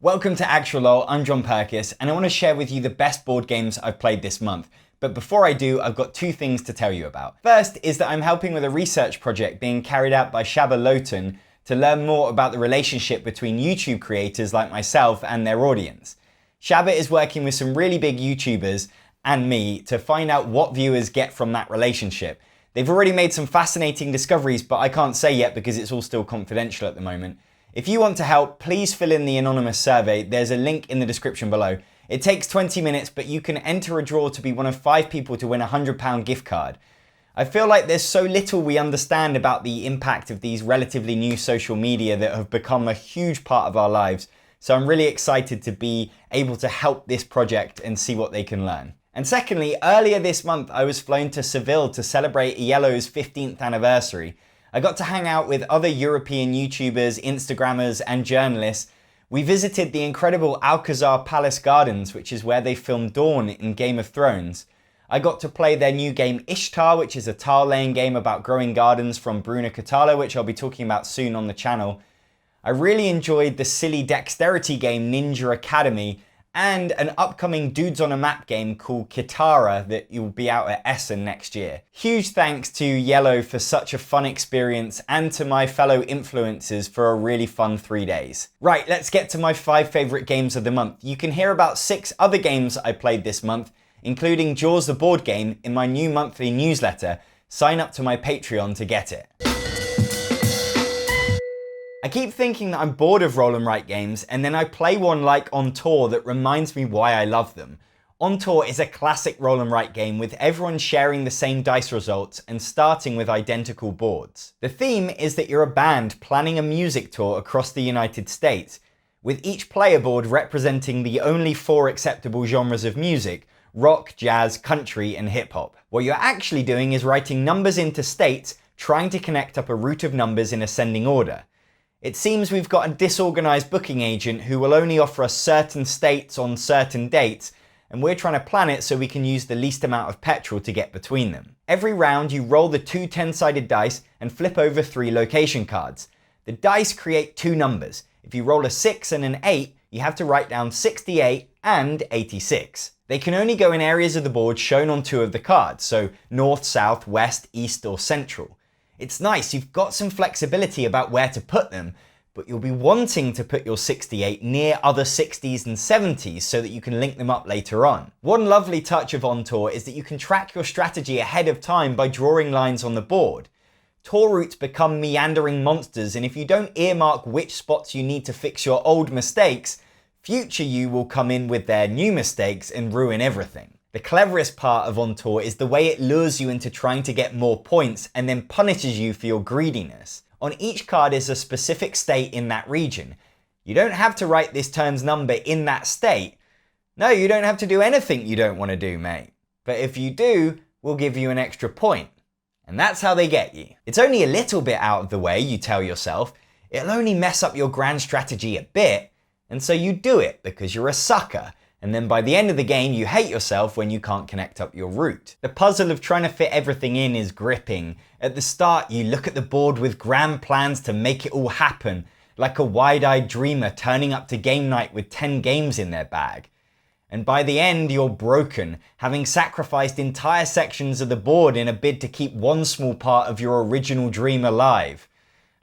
Welcome to Actualol, I'm Jon Purkis, and I want to share with you the best board games I've played this month. But before I do, I've got two things to tell you about. First is that I'm helping with a research project being carried out by Shaba Lotan to learn more about the relationship between YouTube creators like myself and their audience. Shaba is working with some really big YouTubers and me to find out what viewers get from that relationship. They've already made some fascinating discoveries, but I can't say yet because it's all still confidential at the moment. If you want to help, please fill in the anonymous survey. There's a link in the description below. It takes 20 minutes, but you can enter a draw to be one of 5 people to win a £100 gift card. I feel like there's so little we understand about the impact of these relatively new social media that have become a huge part of our lives. So I'm really excited to be able to help this project and see what they can learn. And secondly, earlier this month, I was flown to Seville to celebrate Yellow's 15th anniversary. I got to hang out with other European YouTubers, Instagrammers, and journalists. We visited the incredible Alcazar Palace Gardens, which is where they filmed Dawn in Game of Thrones. I got to play their new game Ishtar, which is a tile-laying game about growing gardens from Bruno Catala, which I'll be talking about soon on the channel. I really enjoyed the silly dexterity game Ninja Academy, and an upcoming Dudes on a Map game called Kitara that will be out at Essen next year. Huge thanks to Yellow for such a fun experience and to my fellow influencers for a really fun 3 days. Right, let's get to my 5 favourite games of the month. You can hear about 6 other games I played this month, including Jaws the board game, in my new monthly newsletter. Sign up to my Patreon to get it. I keep thinking that I'm bored of roll and write games, and then I play one like On Tour that reminds me why I love them. On Tour is a classic roll and write game with everyone sharing the same dice results and starting with identical boards. The theme is that you're a band planning a music tour across the United States, with each player board representing the only 4 acceptable genres of music: rock, jazz, country, and hip hop. What you're actually doing is writing numbers into states, trying to connect up a route of numbers in ascending order. It seems we've got a disorganized booking agent who will only offer us certain states on certain dates, and we're trying to plan it so we can use the least amount of petrol to get between them. Every round you roll the 2 10-sided dice and flip over 3 location cards. The dice create 2 numbers. If you roll a 6 and an 8, you have to write down 68 and 86. They can only go in areas of the board shown on 2 of the cards, so north, south, west, east, or central. It's nice, you've got some flexibility about where to put them, but you'll be wanting to put your 68 near other 60s and 70s so that you can link them up later on. One lovely touch of On Tour is that you can track your strategy ahead of time by drawing lines on the board. Tour routes become meandering monsters, and if you don't earmark which spots you need to fix your old mistakes, future you will come in with their new mistakes and ruin everything. The cleverest part of On Tour is the way it lures you into trying to get more points and then punishes you for your greediness. On each card is a specific state in that region. You don't have to write this turn's number in that state. No, you don't have to do anything you don't want to do, mate. But if you do, we'll give you an extra point. And that's how they get you. It's only a little bit out of the way, you tell yourself. It'll only mess up your grand strategy a bit. And so you do it because you're a sucker. And then by the end of the game, you hate yourself when you can't connect up your route. The puzzle of trying to fit everything in is gripping. At the start, you look at the board with grand plans to make it all happen, like a wide-eyed dreamer turning up to game night with 10 games in their bag. And by the end, you're broken, having sacrificed entire sections of the board in a bid to keep one small part of your original dream alive.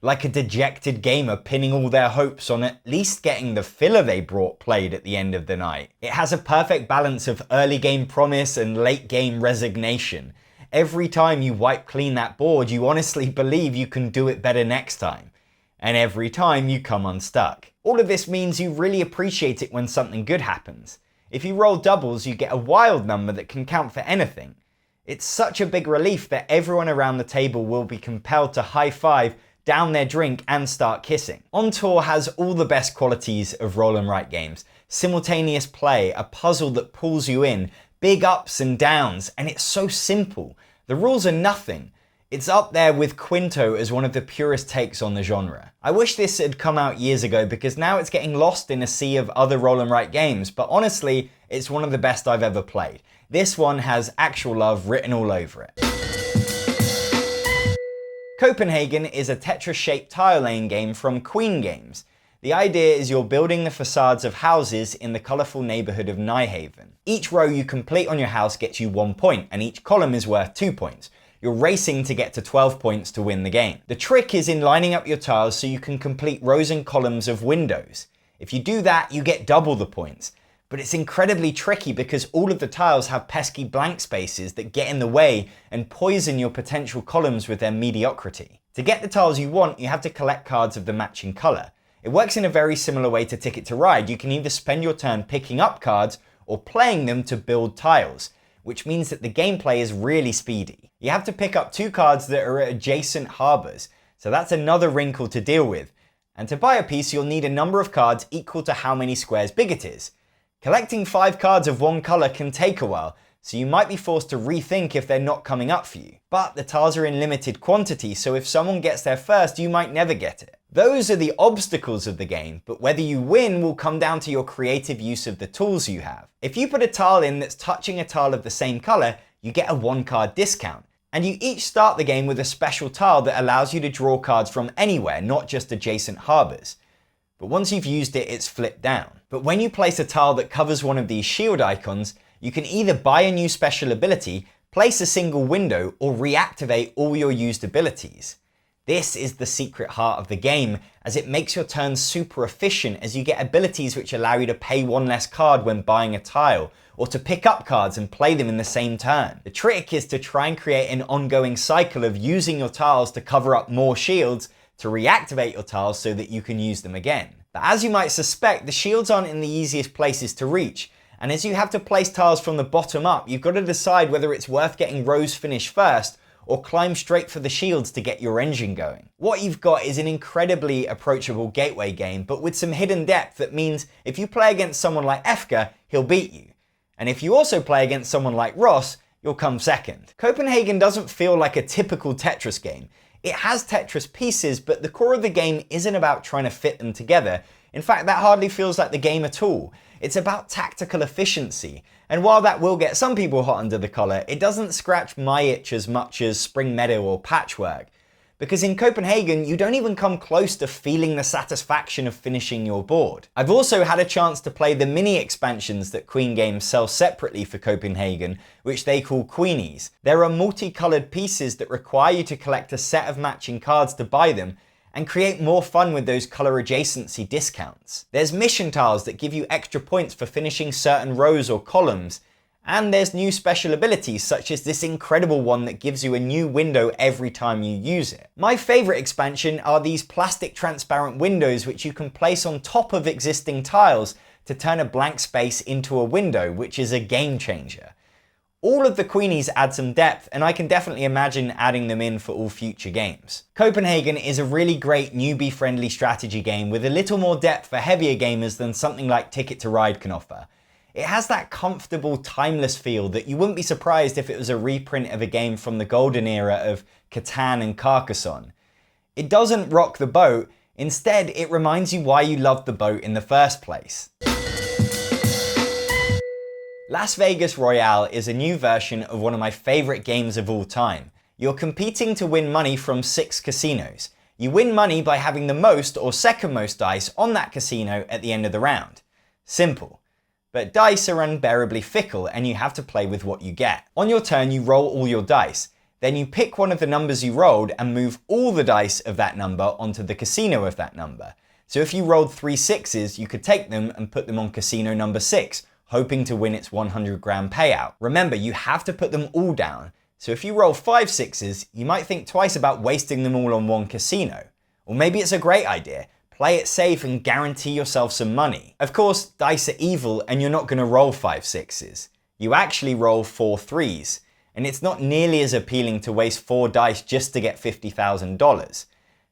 Like a dejected gamer pinning all their hopes on at least getting the filler they brought played at the end of the night. It has a perfect balance of early game promise and late game resignation. Every time you wipe clean that board, you honestly believe you can do it better next time. And every time you come unstuck. All of this means you really appreciate it when something good happens. If you roll doubles, you get a wild number that can count for anything. It's such a big relief that everyone around the table will be compelled to high-five, down their drink, and start kissing. On Tour has all the best qualities of roll and write games. Simultaneous play, a puzzle that pulls you in, big ups and downs, and it's so simple. The rules are nothing. It's up there with Quinto as one of the purest takes on the genre. I wish this had come out years ago because now it's getting lost in a sea of other roll and write games, but honestly, it's one of the best I've ever played. This one has actual love written all over it. Copenhagen is a Tetris-shaped tile-laying game from Queen Games. The idea is you're building the facades of houses in the colourful neighbourhood of Nijhaven. Each row you complete on your house gets you 1 point, and each column is worth 2 points. You're racing to get to 12 points to win the game. The trick is in lining up your tiles so you can complete rows and columns of windows. If you do that, you get double the points. But it's incredibly tricky because all of the tiles have pesky blank spaces that get in the way and poison your potential columns with their mediocrity. To get the tiles you want, you have to collect cards of the matching colour. It works in a very similar way to Ticket to Ride. You can either spend your turn picking up cards or playing them to build tiles, which means that the gameplay is really speedy. You have to pick up 2 cards that are at adjacent harbours, so that's another wrinkle to deal with. And to buy a piece, you'll need a number of cards equal to how many squares big it is. Collecting 5 cards of one colour can take a while, so you might be forced to rethink if they're not coming up for you. But the tiles are in limited quantity, so if someone gets there first, you might never get it. Those are the obstacles of the game, but whether you win will come down to your creative use of the tools you have. If you put a tile in that's touching a tile of the same colour, you get a 1 card discount. And you each start the game with a special tile that allows you to draw cards from anywhere, not just adjacent harbours. But once you've used it, it's flipped down. But when you place a tile that covers one of these shield icons, you can either buy a new special ability, place a single window, or reactivate all your used abilities. This is the secret heart of the game, as it makes your turns super efficient as you get abilities which allow you to pay 1 less card when buying a tile, or to pick up cards and play them in the same turn. The trick is to try and create an ongoing cycle of using your tiles to cover up more shields, to reactivate your tiles so that you can use them again. But as you might suspect, the shields aren't in the easiest places to reach, and as you have to place tiles from the bottom up, you've got to decide whether it's worth getting rows finished first, or climb straight for the shields to get your engine going. What you've got is an incredibly approachable gateway game, but with some hidden depth that means if you play against someone like Efka, he'll beat you. And if you also play against someone like Ross, you'll come second. Copenhagen doesn't feel like a typical Tetris game. It has Tetris pieces, but the core of the game isn't about trying to fit them together. In fact, that hardly feels like the game at all. It's about tactical efficiency. And while that will get some people hot under the collar, it doesn't scratch my itch as much as Spring Meadow or Patchwork. Because in Copenhagen, you don't even come close to feeling the satisfaction of finishing your board. I've also had a chance to play the mini expansions that Queen Games sell separately for Copenhagen, which they call Queenies. There are multicolored pieces that require you to collect a set of matching cards to buy them, and create more fun with those color adjacency discounts. There's mission tiles that give you extra points for finishing certain rows or columns, and there's new special abilities such as this incredible one that gives you a new window every time you use it. My favorite expansion are these plastic transparent windows which you can place on top of existing tiles to turn a blank space into a window, which is a game changer. All of the Queenies add some depth, and I can definitely imagine adding them in for all future games. Copenhagen is a really great newbie-friendly strategy game with a little more depth for heavier gamers than something like Ticket to Ride can offer. It has that comfortable, timeless feel that you wouldn't be surprised if it was a reprint of a game from the golden era of Catan and Carcassonne. It doesn't rock the boat, instead it reminds you why you loved the boat in the first place. Las Vegas Royale is a new version of one of my favorite games of all time. You're competing to win money from 6 casinos. You win money by having the most or second most dice on that casino at the end of the round. Simple. But dice are unbearably fickle and you have to play with what you get. On your turn, you roll all your dice. Then you pick one of the numbers you rolled and move all the dice of that number onto the casino of that number. So if you rolled 3 sixes, you could take them and put them on casino number 6. Hoping to win its 100-grand payout. Remember, you have to put them all down, so if you roll 5 sixes, you might think twice about wasting them all on one casino. Or maybe it's a great idea. Play it safe and guarantee yourself some money. Of course, dice are evil and you're not going to roll 5 sixes. You actually roll 4 threes, and it's not nearly as appealing to waste 4 dice just to get $50,000.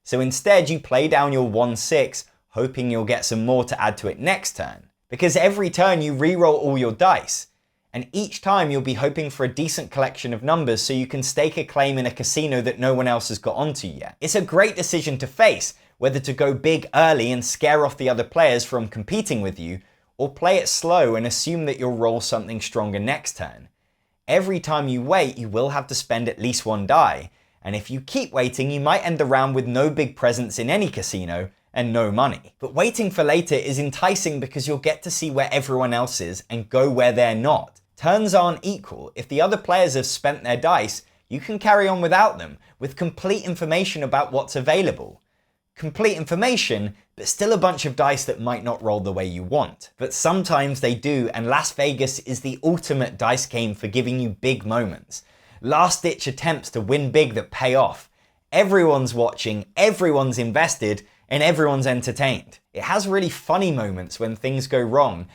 So instead, you play down your 1 6, hoping you'll get some more to add to it next turn. Because every turn you re-roll all your dice, and each time you'll be hoping for a decent collection of numbers so you can stake a claim in a casino that no one else has got onto yet. It's a great decision to face, whether to go big early and scare off the other players from competing with you, or play it slow and assume that you'll roll something stronger next turn. Every time you wait, you will have to spend at least 1 die, and if you keep waiting, you might end the round with no big presents in any casino, and no money. But waiting for later is enticing because you'll get to see where everyone else is and go where they're not. Turns aren't equal. If the other players have spent their dice, you can carry on without them, with complete information about what's available. Complete information, but still a bunch of dice that might not roll the way you want. But sometimes they do, and Las Vegas is the ultimate dice game for giving you big moments. Last-ditch attempts to win big that pay off. Everyone's watching, everyone's invested, and everyone's entertained. It has really funny moments when things go wrong.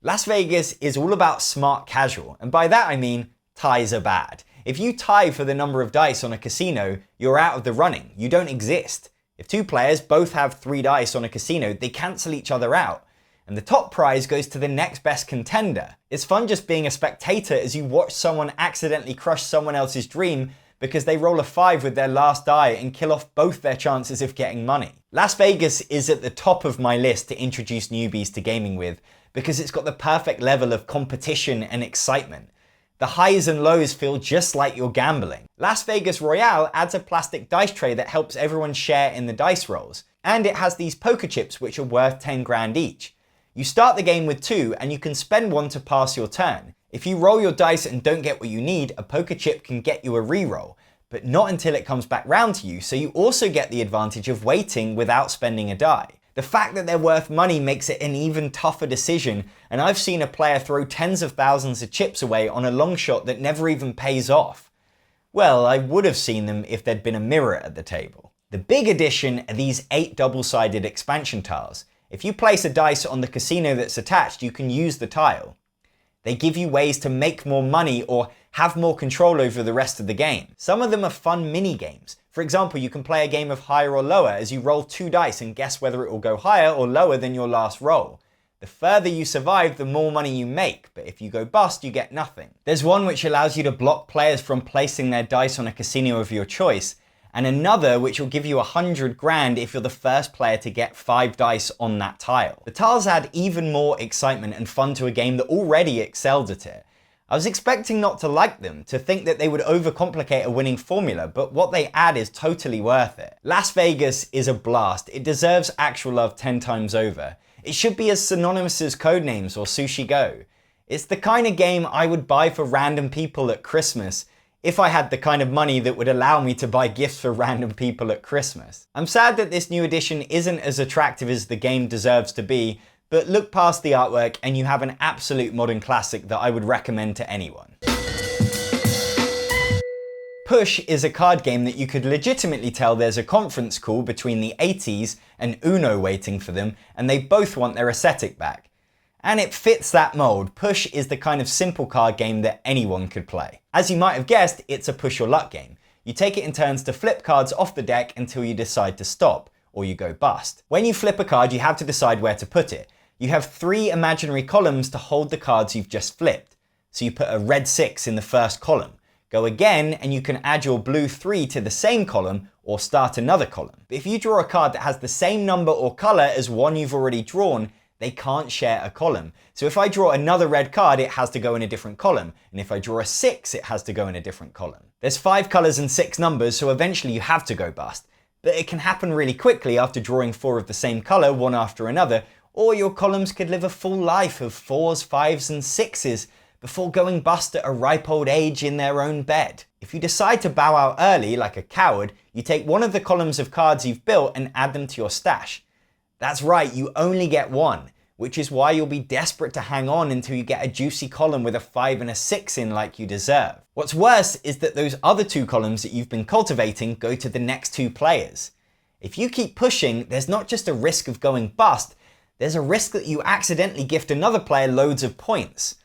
Las Vegas is all about smart casual, and by that I mean ties are bad. If you tie for the number of dice on a casino, you're out of the running. You don't exist. If two players both have 3 dice on a casino, they cancel each other out. And the top prize goes to the next best contender. It's fun just being a spectator as you watch someone accidentally crush someone else's dream because they roll a 5 with their last die and kill off both their chances of getting money. Las Vegas is at the top of my list to introduce newbies to gaming with because it's got the perfect level of competition and excitement. The highs and lows feel just like you're gambling. Las Vegas Royale adds a plastic dice tray that helps everyone share in the dice rolls. And it has these poker chips which are worth 10 grand each. You start the game with 2 and you can spend 1 to pass your turn. If you roll your dice and don't get what you need, a poker chip can get you a reroll, but not until it comes back round to you, so you also get the advantage of waiting without spending a die. The fact that they're worth money makes it an even tougher decision, and I've seen a player throw tens of thousands of chips away on a long shot that never even pays off. Well, I would have seen them if there'd been a mirror at the table. The big addition are these 8 double-sided expansion tiles. If you place a dice on the casino that's attached, you can use the tile. They give you ways to make more money or have more control over the rest of the game. Some of them are fun mini games. For example, you can play a game of higher or lower as you roll 2 dice and guess whether it will go higher or lower than your last roll. The further you survive, the more money you make, but if you go bust, you get nothing. There's one which allows you to block players from placing their dice on a casino of your choice, and another which will give you 100 grand if you're the first player to get 5 dice on that tile. The tiles add even more excitement and fun to a game that already excelled at it. I was expecting not to like them, to think that they would overcomplicate a winning formula, but what they add is totally worth it. Las Vegas is a blast. It deserves Actualol 10 times over. It should be as synonymous as Codenames or Sushi Go. It's the kind of game I would buy for random people at Christmas, if I had the kind of money that would allow me to buy gifts for random people at Christmas. I'm sad that this new edition isn't as attractive as the game deserves to be, but look past the artwork and you have an absolute modern classic that I would recommend to anyone. Push is a card game that you could legitimately tell there's a conference call between the 80s and Uno waiting for them, and they both want their aesthetic back. And it fits that mold. Push is the kind of simple card game that anyone could play. As you might have guessed, it's a push your luck game. You take it in turns to flip cards off the deck until you decide to stop, or you go bust. When you flip a card, you have to decide where to put it. You have 3 imaginary columns to hold the cards you've just flipped. So you put a red 6 in the first column. Go again, and you can add your blue 3 to the same column, or start another column. But if you draw a card that has the same number or color as one you've already drawn, they can't share a column. So if I draw another red card, it has to go in a different column. And if I draw a 6, it has to go in a different column. There's 5 colors and 6 numbers, so eventually you have to go bust. But it can happen really quickly after drawing 4 of the same color, one after another, or your columns could live a full life of 4s, 5s, and 6s before going bust at a ripe old age in their own bed. If you decide to bow out early, like a coward, you take one of the columns of cards you've built and add them to your stash. That's right, you only get 1, which is why you'll be desperate to hang on until you get a juicy column with a 5 and a 6 in like you deserve. What's worse is that those other 2 columns that you've been cultivating go to the next 2 players. If you keep pushing, there's not just a risk of going bust, there's a risk that you accidentally gift another player loads of points.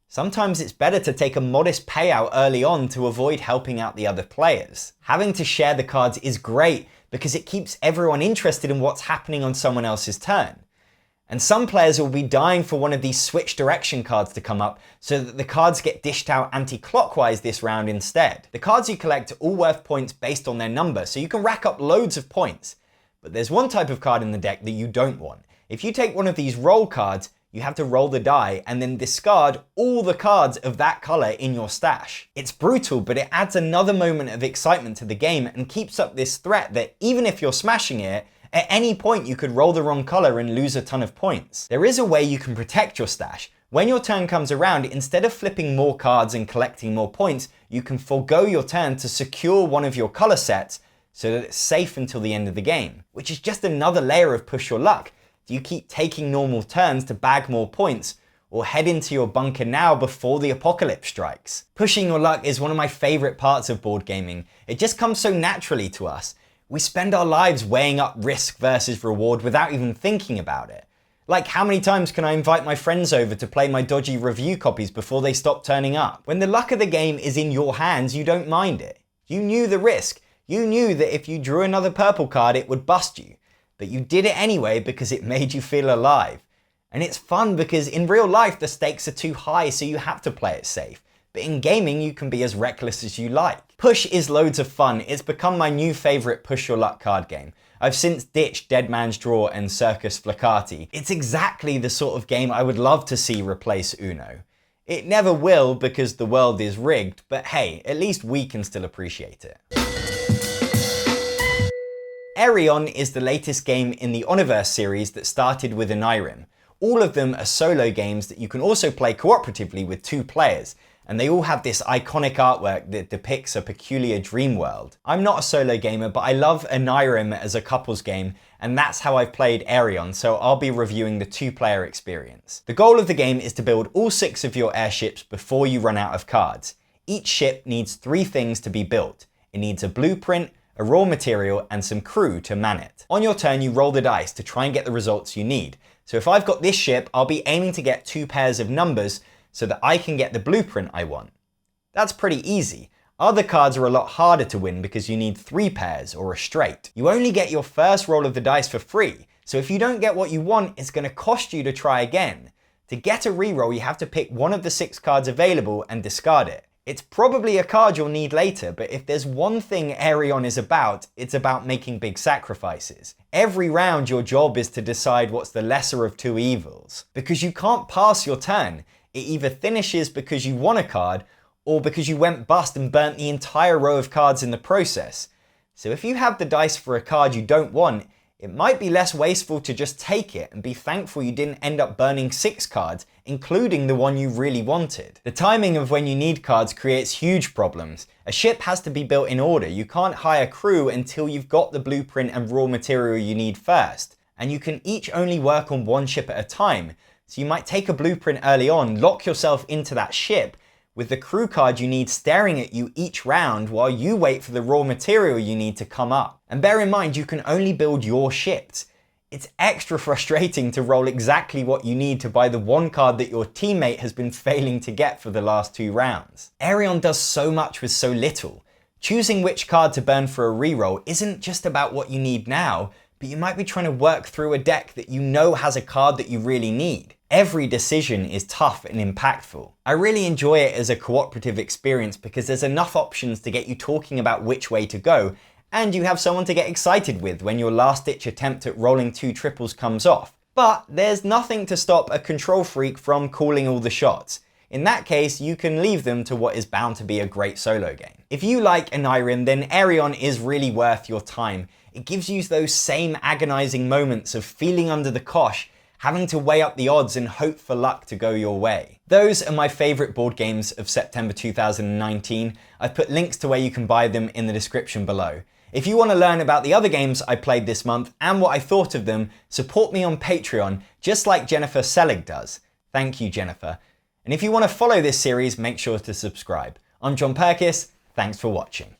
Sometimes it's better to take a modest payout early on to avoid helping out the other players. Having to share the cards is great because it keeps everyone interested in what's happening on someone else's turn. And some players will be dying for one of these switch direction cards to come up so that the cards get dished out anti-clockwise this round instead. The cards you collect are all worth points based on their number, so you can rack up loads of points. But there's one type of card in the deck that you don't want. If you take one of these roll cards, you have to roll the die and then discard all the cards of that color in your stash. It's brutal, but it adds another moment of excitement to the game and keeps up this threat that even if you're smashing it, At any point you could roll the wrong color and lose a ton of points. There is a way you can protect your stash. When your turn comes around, instead of flipping more cards and collecting more points, you can forego your turn to secure one of your color sets so that it's safe until the end of the game, which is just another layer of push your luck. Do you keep taking normal turns to bag more points, or head into your bunker now before the apocalypse strikes? Pushing your luck is one of my favorite parts of board gaming. It just comes so naturally to us. We spend our lives weighing up risk versus reward without even thinking about it. Like, how many times can I invite my friends over to play my dodgy review copies before they stop turning up? When the luck of the game is in your hands, you don't mind it. You knew the risk. You knew that if you drew another purple card, it would bust you. But you did it anyway because it made you feel alive. And it's fun because in real life, the stakes are too high, so you have to play it safe. But in gaming, you can be as reckless as you like. Push is loads of fun. It's become my new favorite push your luck card game. I've since ditched Dead Man's Draw and Circus Flickati. It's exactly the sort of game I would love to see replace Uno. It never will because the world is rigged, but hey, at least we can still appreciate it. Arion is the latest game in the Oniverse series that started with an Arion. All of them are solo games that you can also play cooperatively with 2 players, and they all have this iconic artwork that depicts a peculiar dream world. I'm not a solo gamer, but I love Anirim as a couples game, and that's how I've played Arion, so I'll be reviewing the 2-player experience. The goal of the game is to build all 6 of your airships before you run out of cards. Each ship needs 3 things to be built. It needs a blueprint, a raw material, and some crew to man it. On your turn, you roll the dice to try and get the results you need. So if I've got this ship, I'll be aiming to get 2 pairs of numbers so that I can get the blueprint I want. That's pretty easy. Other cards are a lot harder to win because you need 3 pairs or a straight. You only get your first roll of the dice for free, so if you don't get what you want, it's going to cost you to try again. To get a reroll, you have to pick one of the 6 cards available and discard it. It's probably a card you'll need later, but if there's one thing Arion is about, it's about making big sacrifices. Every round, your job is to decide what's the lesser of 2 evils. Because you can't pass your turn. It either finishes because you won a card, or because you went bust and burnt the entire row of cards in the process. So if you have the dice for a card you don't want, it might be less wasteful to just take it and be thankful you didn't end up burning 6 cards, including the one you really wanted. The timing of when you need cards creates huge problems. A ship has to be built in order. You can't hire crew until you've got the blueprint and raw material you need first. And you can each only work on 1 ship at a time. So you might take a blueprint early on, lock yourself into that ship, with the crew card you need staring at you each round while you wait for the raw material you need to come up. And bear in mind, you can only build your ships. It's extra frustrating to roll exactly what you need to buy the 1 card that your teammate has been failing to get for the last 2 rounds. Arion does so much with so little. Choosing which card to burn for a reroll isn't just about what you need now, but you might be trying to work through a deck that you know has a card that you really need. Every decision is tough and impactful. I really enjoy it as a cooperative experience because there's enough options to get you talking about which way to go, and you have someone to get excited with when your last-ditch attempt at rolling 2 triples comes off. But there's nothing to stop a control freak from calling all the shots. In that case, you can leave them to what is bound to be a great solo game. If you like Anirim, then Arion is really worth your time. It gives you those same agonizing moments of feeling under the cosh, having to weigh up the odds and hope for luck to go your way. Those are my favorite board games of September 2019. I've put links to where you can buy them in the description below. If you want to learn about the other games I played this month and what I thought of them, support me on Patreon, just like Jennifer Selig does. Thank you, Jennifer. And if you want to follow this series, make sure to subscribe. I'm Jon Purkis. Thanks for watching.